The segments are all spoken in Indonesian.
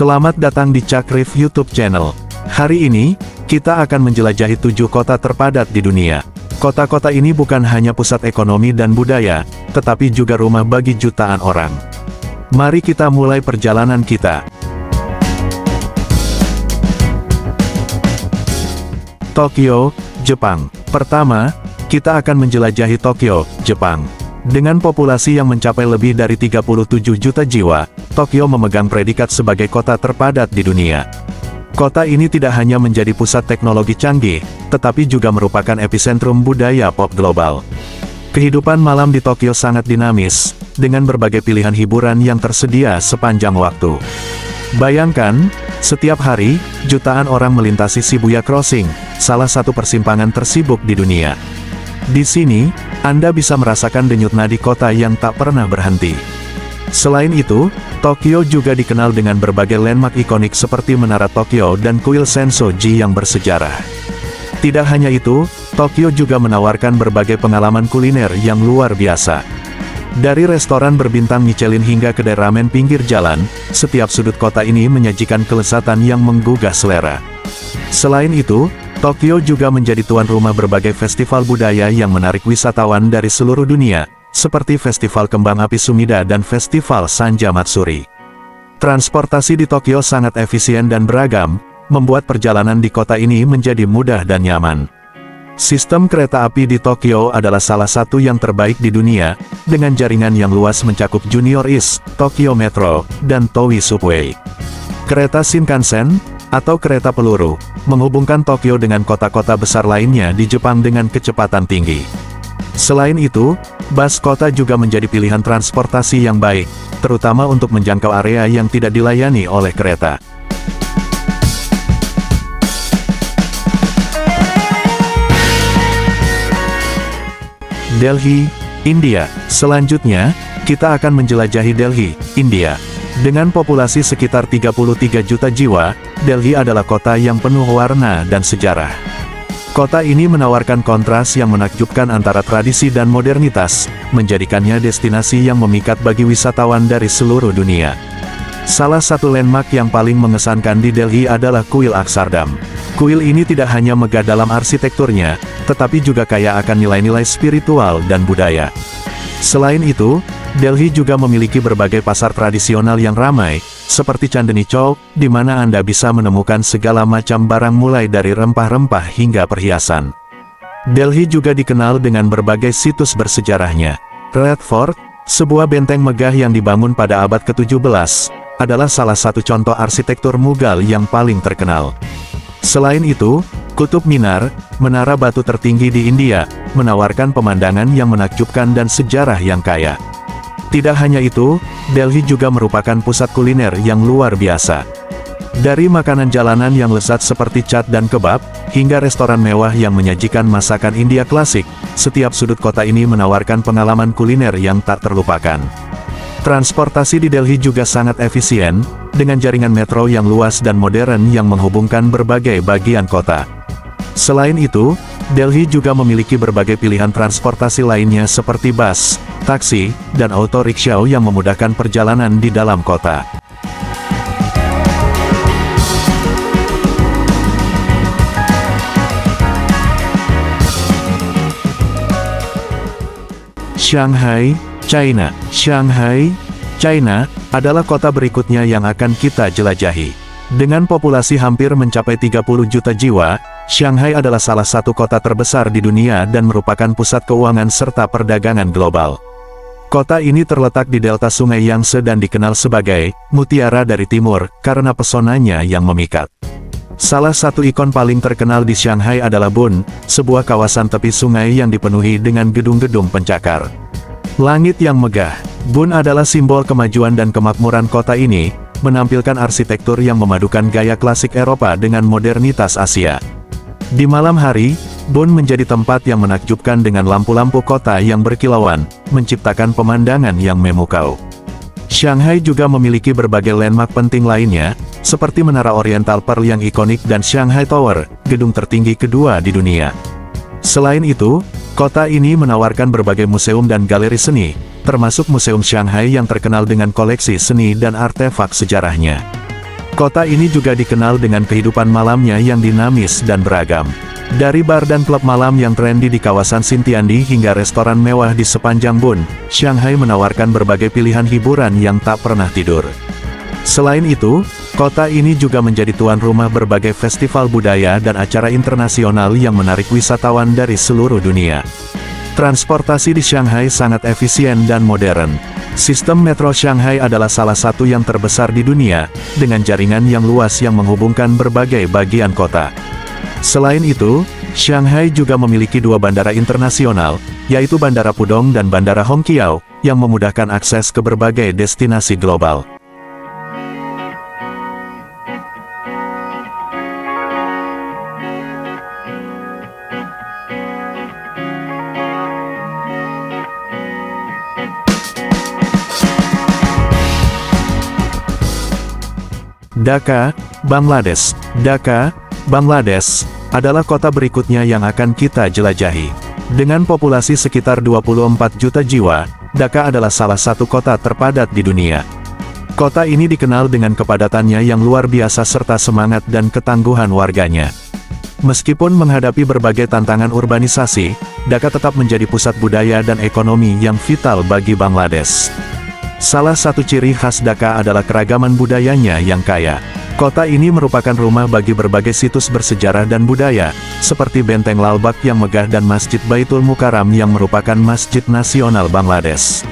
Selamat datang di Cakrif YouTube channel. Hari ini, kita akan menjelajahi 7 kota terpadat di dunia. Kota-kota ini bukan hanya pusat ekonomi dan budaya, tetapi juga rumah bagi jutaan orang. Mari kita mulai perjalanan kita. Tokyo, Jepang. Pertama, kita akan menjelajahi Tokyo, Jepang. Dengan populasi yang mencapai lebih dari 37 juta jiwa, Tokyo memegang predikat sebagai kota terpadat di dunia. Kota ini tidak hanya menjadi pusat teknologi canggih, tetapi juga merupakan epicentrum budaya pop global. Kehidupan malam di Tokyo sangat dinamis, dengan berbagai pilihan hiburan yang tersedia sepanjang waktu. Bayangkan, setiap hari, jutaan orang melintasi Shibuya Crossing, salah satu persimpangan tersibuk di dunia. Di sini, Anda bisa merasakan denyut nadi kota yang tak pernah berhenti. Selain itu, Tokyo juga dikenal dengan berbagai landmark ikonik seperti Menara Tokyo dan kuil Sensoji yang bersejarah. Tidak hanya itu, Tokyo juga menawarkan berbagai pengalaman kuliner yang luar biasa. Dari restoran berbintang Michelin hingga kedai ramen pinggir jalan, setiap sudut kota ini menyajikan kelezatan yang menggugah selera. Selain itu, Tokyo juga menjadi tuan rumah berbagai festival budaya yang menarik wisatawan dari seluruh dunia, seperti Festival Kembang Api Sumida dan Festival Sanja Matsuri. Transportasi di Tokyo sangat efisien dan beragam, membuat perjalanan di kota ini menjadi mudah dan nyaman. Sistem kereta api di Tokyo adalah salah satu yang terbaik di dunia, dengan jaringan yang luas mencakup Junior East, Tokyo Metro, dan Toei Subway. Kereta Shinkansen, atau kereta peluru, menghubungkan Tokyo dengan kota-kota besar lainnya di Jepang dengan kecepatan tinggi. Selain itu, bus kota juga menjadi pilihan transportasi yang baik, terutama untuk menjangkau area yang tidak dilayani oleh kereta. Delhi, India. Selanjutnya, kita akan menjelajahi Delhi, India. Dengan populasi sekitar 33 juta jiwa, Delhi adalah kota yang penuh warna dan sejarah. Kota ini menawarkan kontras yang menakjubkan antara tradisi dan modernitas, menjadikannya destinasi yang memikat bagi wisatawan dari seluruh dunia. Salah satu landmark yang paling mengesankan di Delhi adalah Kuil Akshardham. Kuil ini tidak hanya megah dalam arsitekturnya, tetapi juga kaya akan nilai-nilai spiritual dan budaya. Selain itu, Delhi juga memiliki berbagai pasar tradisional yang ramai, seperti Chandni Chowk, di mana Anda bisa menemukan segala macam barang mulai dari rempah-rempah hingga perhiasan. Delhi juga dikenal dengan berbagai situs bersejarahnya. Red Fort, sebuah benteng megah yang dibangun pada abad ke-17, adalah salah satu contoh arsitektur Mughal yang paling terkenal. Selain itu, Qutub Minar, menara batu tertinggi di India, menawarkan pemandangan yang menakjubkan dan sejarah yang kaya. Tidak hanya itu, Delhi juga merupakan pusat kuliner yang luar biasa. Dari makanan jalanan yang lezat seperti chaat dan kebab, hingga restoran mewah yang menyajikan masakan India klasik, setiap sudut kota ini menawarkan pengalaman kuliner yang tak terlupakan. Transportasi di Delhi juga sangat efisien, dengan jaringan metro yang luas dan modern yang menghubungkan berbagai bagian kota. Selain itu, Delhi juga memiliki berbagai pilihan transportasi lainnya seperti bus, taksi, dan auto rickshaw yang memudahkan perjalanan di dalam kota. Shanghai, China. Shanghai, China, adalah kota berikutnya yang akan kita jelajahi. Dengan populasi hampir mencapai 30 juta jiwa, Shanghai adalah salah satu kota terbesar di dunia dan merupakan pusat keuangan serta perdagangan global. Kota ini terletak di delta Sungai Yangtze dan dikenal sebagai Mutiara dari Timur karena pesonanya yang memikat. Salah satu ikon paling terkenal di Shanghai adalah Bund, sebuah kawasan tepi sungai yang dipenuhi dengan gedung-gedung pencakar. Langit yang megah. Bund adalah simbol kemajuan dan kemakmuran kota ini, menampilkan arsitektur yang memadukan gaya klasik Eropa dengan modernitas Asia. Di malam hari, Bund menjadi tempat yang menakjubkan dengan lampu-lampu kota yang berkilauan, menciptakan pemandangan yang memukau. Shanghai juga memiliki berbagai landmark penting lainnya, seperti Menara Oriental Pearl yang ikonik dan Shanghai Tower, gedung tertinggi kedua di dunia. Selain itu, kota ini menawarkan berbagai museum dan galeri seni, termasuk Museum Shanghai yang terkenal dengan koleksi seni dan artefak sejarahnya. Kota ini juga dikenal dengan kehidupan malamnya yang dinamis dan beragam. Dari bar dan klub malam yang trendy di kawasan Xintiandi hingga restoran mewah di sepanjang Bund, Shanghai menawarkan berbagai pilihan hiburan yang tak pernah tidur. Selain itu, kota ini juga menjadi tuan rumah berbagai festival budaya dan acara internasional yang menarik wisatawan dari seluruh dunia. Transportasi di Shanghai sangat efisien dan modern. Sistem metro Shanghai adalah salah satu yang terbesar di dunia, dengan jaringan yang luas yang menghubungkan berbagai bagian kota. Selain itu, Shanghai juga memiliki dua bandara internasional, yaitu Bandara Pudong dan Bandara Hongqiao, yang memudahkan akses ke berbagai destinasi global. Dhaka, Bangladesh. Dhaka, Bangladesh, adalah kota berikutnya yang akan kita jelajahi. Dengan populasi sekitar 24 juta jiwa, Dhaka adalah salah satu kota terpadat di dunia. Kota ini dikenal dengan kepadatannya yang luar biasa serta semangat dan ketangguhan warganya. Meskipun menghadapi berbagai tantangan urbanisasi, Dhaka tetap menjadi pusat budaya dan ekonomi yang vital bagi Bangladesh. Salah satu ciri khas Dhaka adalah keragaman budayanya yang kaya. Kota ini merupakan rumah bagi berbagai situs bersejarah dan budaya, seperti Benteng Lalbagh yang megah dan Masjid Baitul Mukarram yang merupakan masjid nasional Bangladesh.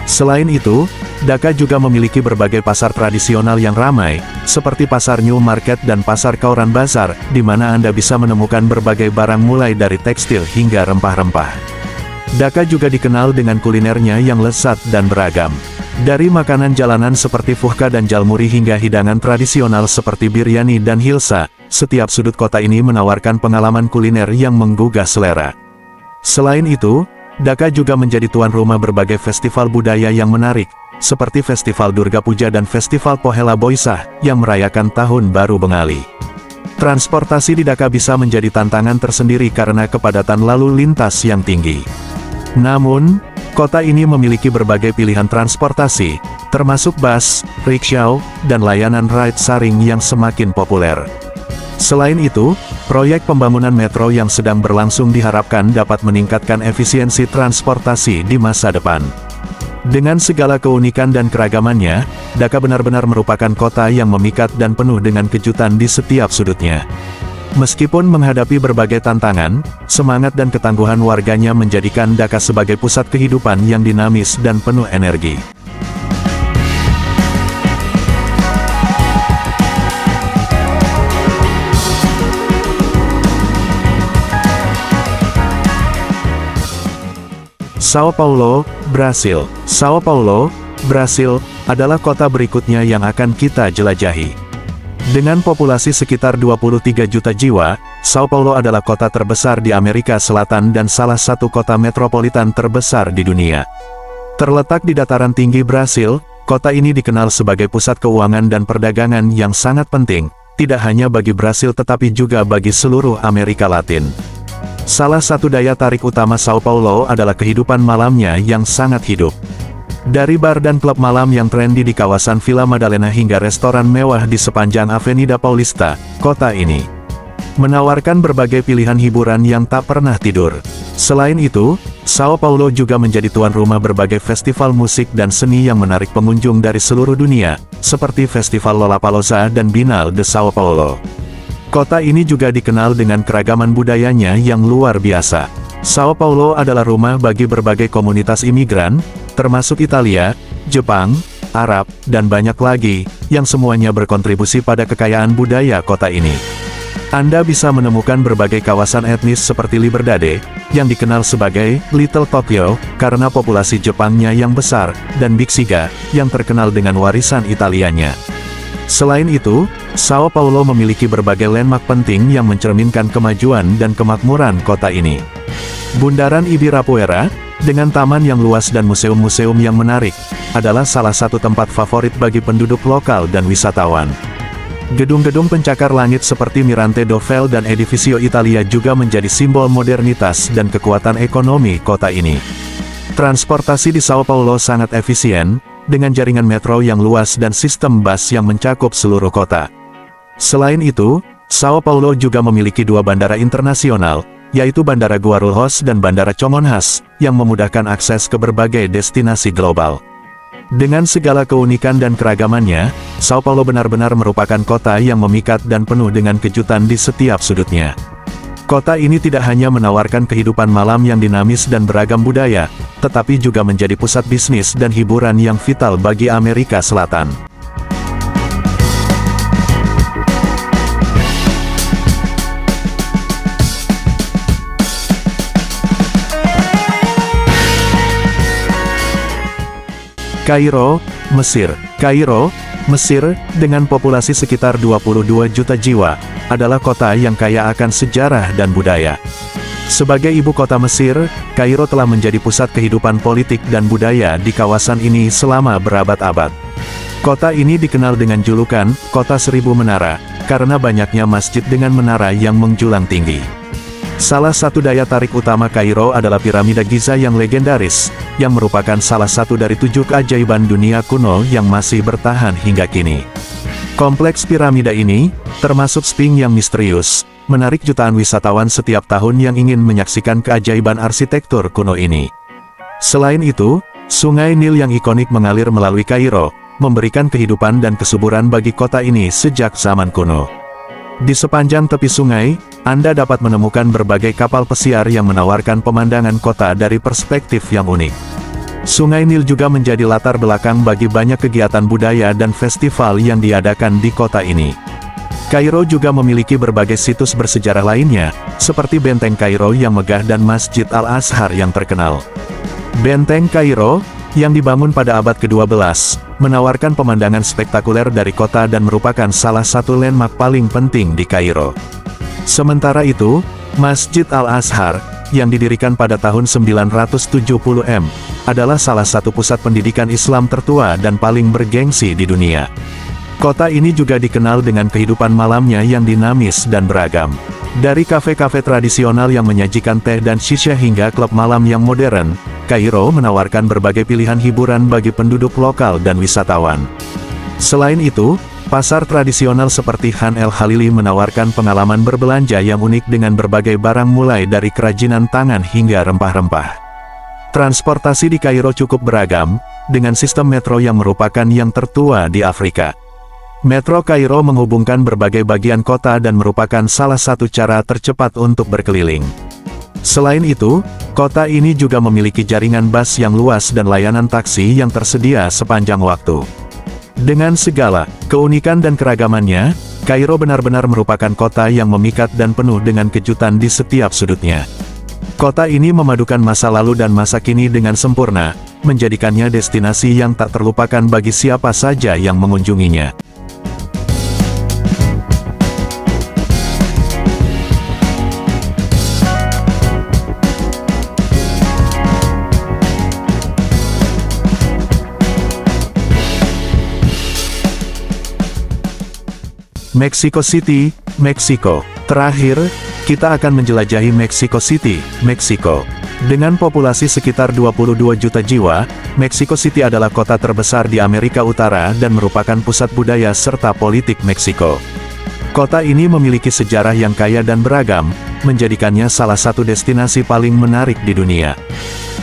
Selain itu, Dhaka juga memiliki berbagai pasar tradisional yang ramai, seperti Pasar New Market dan Pasar Kauran Bazar, di mana Anda bisa menemukan berbagai barang mulai dari tekstil hingga rempah-rempah. Dhaka juga dikenal dengan kulinernya yang lezat dan beragam. Dari makanan jalanan seperti fuhka dan jalmuri hingga hidangan tradisional seperti biryani dan hilsa, setiap sudut kota ini menawarkan pengalaman kuliner yang menggugah selera. Selain itu, Dhaka juga menjadi tuan rumah berbagai festival budaya yang menarik, seperti Festival Durga Puja dan Festival Pohela Boisah, yang merayakan Tahun Baru Bengali. Transportasi di Dhaka bisa menjadi tantangan tersendiri karena kepadatan lalu lintas yang tinggi. Namun, kota ini memiliki berbagai pilihan transportasi, termasuk bus, rickshaw, dan layanan ride-sharing yang semakin populer. Selain itu, proyek pembangunan metro yang sedang berlangsung diharapkan dapat meningkatkan efisiensi transportasi di masa depan. Dengan segala keunikan dan keragamannya, Dhaka benar-benar merupakan kota yang memikat dan penuh dengan kejutan di setiap sudutnya. Meskipun menghadapi berbagai tantangan, semangat dan ketangguhan warganya menjadikan Dhaka sebagai pusat kehidupan yang dinamis dan penuh energi. Sao Paulo, Brasil. Sao Paulo, Brasil, adalah kota berikutnya yang akan kita jelajahi. Dengan populasi sekitar 23 juta jiwa, Sao Paulo adalah kota terbesar di Amerika Selatan dan salah satu kota metropolitan terbesar di dunia. Terletak di dataran tinggi Brasil, kota ini dikenal sebagai pusat keuangan dan perdagangan yang sangat penting, tidak hanya bagi Brasil tetapi juga bagi seluruh Amerika Latin. Salah satu daya tarik utama Sao Paulo adalah kehidupan malamnya yang sangat hidup. Dari bar dan klub malam yang trendy di kawasan Villa Madalena hingga restoran mewah di sepanjang Avenida Paulista, kota ini menawarkan berbagai pilihan hiburan yang tak pernah tidur. Selain itu, Sao Paulo juga menjadi tuan rumah berbagai festival musik dan seni yang menarik pengunjung dari seluruh dunia, seperti Festival Lollapalooza dan Bienal de Sao Paulo. Kota ini juga dikenal dengan keragaman budayanya yang luar biasa. Sao Paulo adalah rumah bagi berbagai komunitas imigran, termasuk Italia, Jepang, Arab, dan banyak lagi, yang semuanya berkontribusi pada kekayaan budaya kota ini. Anda bisa menemukan berbagai kawasan etnis seperti Liberdade, yang dikenal sebagai Little Tokyo, karena populasi Jepangnya yang besar, dan Big Siga, yang terkenal dengan warisan Italianya. Selain itu, Sao Paulo memiliki berbagai landmark penting yang mencerminkan kemajuan dan kemakmuran kota ini. Bundaran Ibirapuera, dengan taman yang luas dan museum-museum yang menarik, adalah salah satu tempat favorit bagi penduduk lokal dan wisatawan. Gedung-gedung pencakar langit seperti Mirante do Fel dan Edificio Italia juga menjadi simbol modernitas dan kekuatan ekonomi kota ini. Transportasi di Sao Paulo sangat efisien, dengan jaringan metro yang luas dan sistem bus yang mencakup seluruh kota. Selain itu, Sao Paulo juga memiliki dua bandara internasional, yaitu Bandara Guarulhos dan Bandara Comonhas, yang memudahkan akses ke berbagai destinasi global. Dengan segala keunikan dan keragamannya, Sao Paulo benar-benar merupakan kota yang memikat dan penuh dengan kejutan di setiap sudutnya. Kota ini tidak hanya menawarkan kehidupan malam yang dinamis dan beragam budaya, tetapi juga menjadi pusat bisnis dan hiburan yang vital bagi Amerika Selatan. Kairo, Mesir. Kairo, Mesir, dengan populasi sekitar 22 juta jiwa, adalah kota yang kaya akan sejarah dan budaya. Sebagai ibu kota Mesir, Kairo telah menjadi pusat kehidupan politik dan budaya di kawasan ini selama berabad-abad. Kota ini dikenal dengan julukan, Kota Seribu Menara, karena banyaknya masjid dengan menara yang menjulang tinggi. Salah satu daya tarik utama Kairo adalah piramida Giza yang legendaris, yang merupakan salah satu dari 7 keajaiban dunia kuno yang masih bertahan hingga kini. Kompleks piramida ini, termasuk Sphinx yang misterius, menarik jutaan wisatawan setiap tahun yang ingin menyaksikan keajaiban arsitektur kuno ini. Selain itu, Sungai Nil yang ikonik mengalir melalui Kairo, memberikan kehidupan dan kesuburan bagi kota ini sejak zaman kuno. Di sepanjang tepi sungai, Anda dapat menemukan berbagai kapal pesiar yang menawarkan pemandangan kota dari perspektif yang unik. Sungai Nil juga menjadi latar belakang bagi banyak kegiatan budaya dan festival yang diadakan di kota ini. Kairo juga memiliki berbagai situs bersejarah lainnya, seperti Benteng Kairo yang megah dan Masjid Al-Azhar yang terkenal. Benteng Kairo, yang dibangun pada abad ke-12, menawarkan pemandangan spektakuler dari kota dan merupakan salah satu landmark paling penting di Kairo. Sementara itu, Masjid Al-Azhar, yang didirikan pada tahun 970 adalah salah satu pusat pendidikan Islam tertua dan paling bergengsi di dunia. Kota ini juga dikenal dengan kehidupan malamnya yang dinamis dan beragam. Dari kafe-kafe tradisional yang menyajikan teh dan shisha hingga klub malam yang modern, Kairo menawarkan berbagai pilihan hiburan bagi penduduk lokal dan wisatawan. Selain itu, pasar tradisional seperti Han El Khalili menawarkan pengalaman berbelanja yang unik dengan berbagai barang mulai dari kerajinan tangan hingga rempah-rempah. Transportasi di Kairo cukup beragam, dengan sistem metro yang merupakan yang tertua di Afrika. Metro Kairo menghubungkan berbagai bagian kota dan merupakan salah satu cara tercepat untuk berkeliling. Selain itu, kota ini juga memiliki jaringan bus yang luas dan layanan taksi yang tersedia sepanjang waktu. Dengan segala keunikan dan keragamannya, Kairo benar-benar merupakan kota yang memikat dan penuh dengan kejutan di setiap sudutnya. Kota ini memadukan masa lalu dan masa kini dengan sempurna, menjadikannya destinasi yang tak terlupakan bagi siapa saja yang mengunjunginya. Mexico City, Meksiko. Terakhir, kita akan menjelajahi Mexico City, Meksiko. Dengan populasi sekitar 22 juta jiwa, Mexico City adalah kota terbesar di Amerika Utara dan merupakan pusat budaya serta politik Meksiko. Kota ini memiliki sejarah yang kaya dan beragam, menjadikannya salah satu destinasi paling menarik di dunia.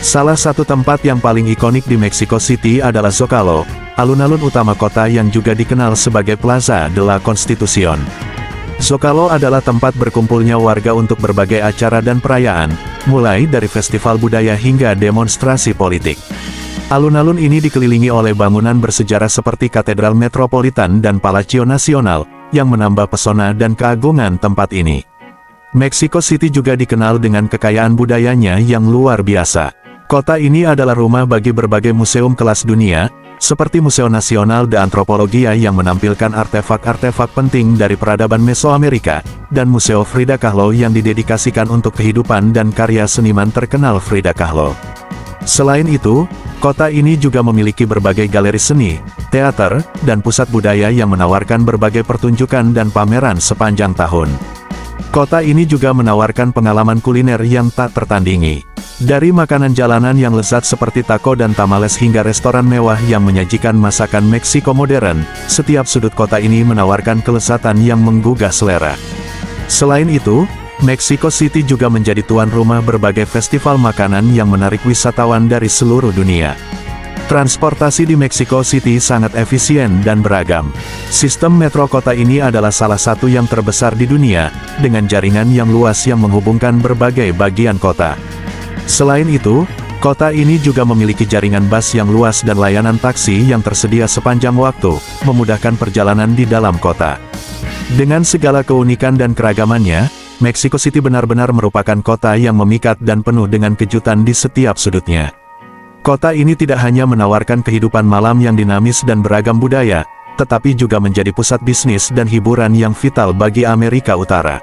Salah satu tempat yang paling ikonik di Mexico City adalah Zocalo, alun-alun utama kota yang juga dikenal sebagai Plaza de la Constitución. Zocalo adalah tempat berkumpulnya warga untuk berbagai acara dan perayaan, mulai dari festival budaya hingga demonstrasi politik. Alun-alun ini dikelilingi oleh bangunan bersejarah seperti Katedral Metropolitan dan Palacio Nacional, yang menambah pesona dan keagungan tempat ini. Mexico City juga dikenal dengan kekayaan budayanya yang luar biasa. Kota ini adalah rumah bagi berbagai museum kelas dunia, seperti Museo Nacional de Antropología yang menampilkan artefak-artefak penting dari peradaban Mesoamerika, dan Museo Frida Kahlo yang didedikasikan untuk kehidupan dan karya seniman terkenal Frida Kahlo. Selain itu, kota ini juga memiliki berbagai galeri seni, teater, dan pusat budaya yang menawarkan berbagai pertunjukan dan pameran sepanjang tahun. Kota ini juga menawarkan pengalaman kuliner yang tak tertandingi. Dari makanan jalanan yang lezat seperti taco dan tamales hingga restoran mewah yang menyajikan masakan Meksiko modern, setiap sudut kota ini menawarkan kelezatan yang menggugah selera. Selain itu, Mexico City juga menjadi tuan rumah berbagai festival makanan yang menarik wisatawan dari seluruh dunia. Transportasi di Mexico City sangat efisien dan beragam. Sistem metro kota ini adalah salah satu yang terbesar di dunia, dengan jaringan yang luas yang menghubungkan berbagai bagian kota. Selain itu, kota ini juga memiliki jaringan bus yang luas dan layanan taksi yang tersedia sepanjang waktu, memudahkan perjalanan di dalam kota. Dengan segala keunikan dan keragamannya, Mexico City benar-benar merupakan kota yang memikat dan penuh dengan kejutan di setiap sudutnya. Kota ini tidak hanya menawarkan kehidupan malam yang dinamis dan beragam budaya, tetapi juga menjadi pusat bisnis dan hiburan yang vital bagi Amerika Utara.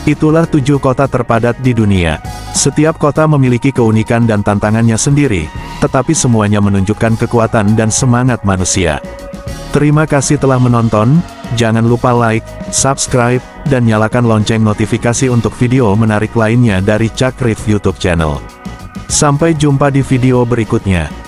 Itulah 7 kota terpadat di dunia. Setiap kota memiliki keunikan dan tantangannya sendiri, tetapi semuanya menunjukkan kekuatan dan semangat manusia. Terima kasih telah menonton, jangan lupa like, subscribe, dan nyalakan lonceng notifikasi untuk video menarik lainnya dari Chuck Reef YouTube channel. Sampai jumpa di video berikutnya.